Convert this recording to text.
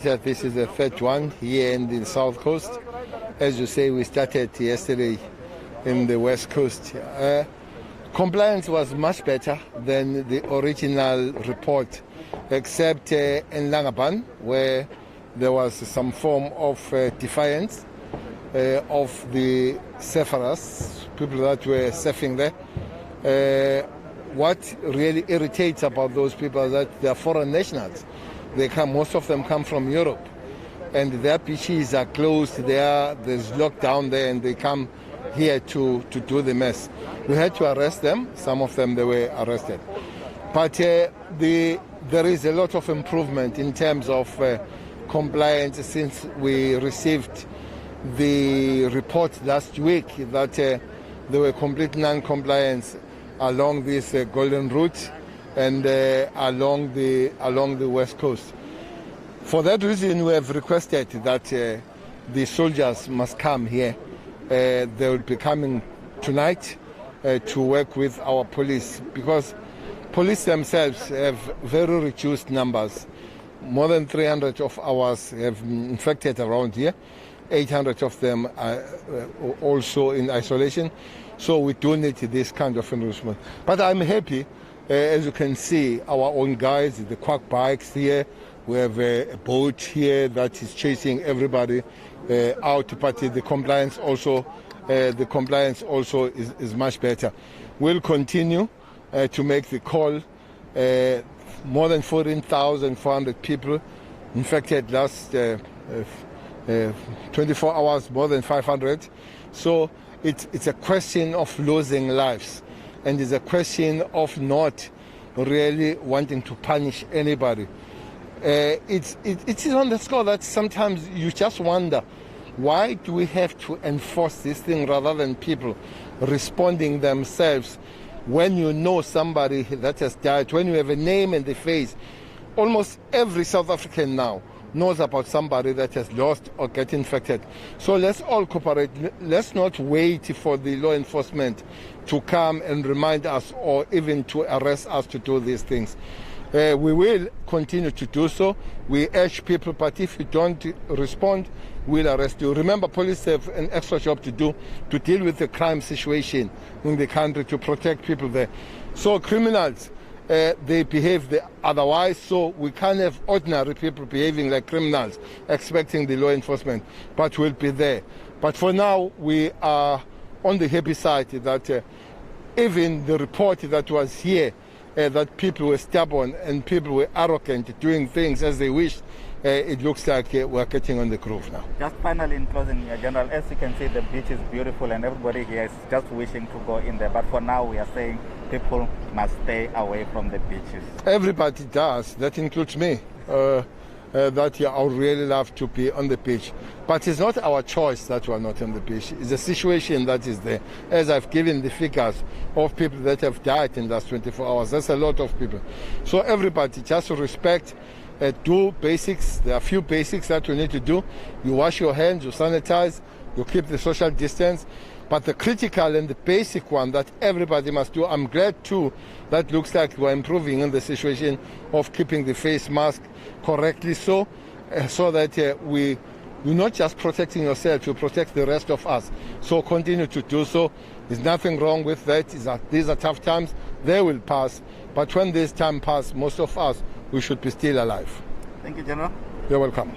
This is the third one here in the South Coast. As you say, we started yesterday in the West Coast. Compliance was much better than the original report, except in Langaban, where there was some form of defiance of the surfers, people that were surfing there. What really irritates about those people is that they are foreign nationals. Most of them come from Europe, and their beaches are closed. There's lockdown there, and they come here to do the mess. We had to arrest them. Some of them, they were arrested. But there is a lot of improvement in terms of compliance since we received the report last week that there were complete non-compliance along this golden route and along the West Coast. For that reason, we have requested that the soldiers must come here. They will be coming tonight to work with our police, because police themselves have very reduced numbers. More than 300 of ours have been infected around here. 800 of them are also in isolation. So we do need this kind of enrichment. But I'm happy. As you can see, our own guys, the quack bikes here. We have a boat here that is chasing everybody out. But the compliance also is much better. We'll continue to make the call. More than 14,400 people infected last 24 hours, more than 500. So it's a question of losing lives. And it's a question of not really wanting to punish anybody. It is on the score that sometimes you just wonder, why do we have to enforce this thing rather than people responding themselves? When you know somebody that has died, when you have a name and the face, almost every South African now knows about somebody that has lost or get infected. So let's all cooperate. Let's not wait for the law enforcement to come and remind us or even to arrest us to do these things. We will continue to do so. We urge people, but if you don't respond, we'll arrest you. Remember, police have an extra job to do to deal with the crime situation in the country, to protect people there. So criminals, they behave otherwise, so we can't have ordinary people behaving like criminals, expecting the law enforcement, but we'll be there. But for now, we are on the happy side that even the report that was here, that people were stubborn and people were arrogant, doing things as they wished, it looks like we're getting on the groove now. Just finally, in closing, General, as you can see, the beach is beautiful and everybody here is just wishing to go in there. But for now, we are saying people must stay away from the beaches. Everybody does. That includes me. That I would really love to be on the beach. But it's not our choice that we're not on the beach. It's a situation that is there. As I've given the figures of people that have died in the last 24 hours, that's a lot of people. So everybody just respect, do basics. There are a few basics that you need to do. You wash your hands, you sanitize, you keep the social distance. But the critical and the basic one that everybody must do, I'm glad too, that looks like we're improving in the situation of keeping the face mask correctly so that you're not just protecting yourself, you protect the rest of us. So continue to do so. There's nothing wrong with that. These are tough times. They will pass. But when this time passes, most of us, we should be still alive. Thank you, General. You're welcome.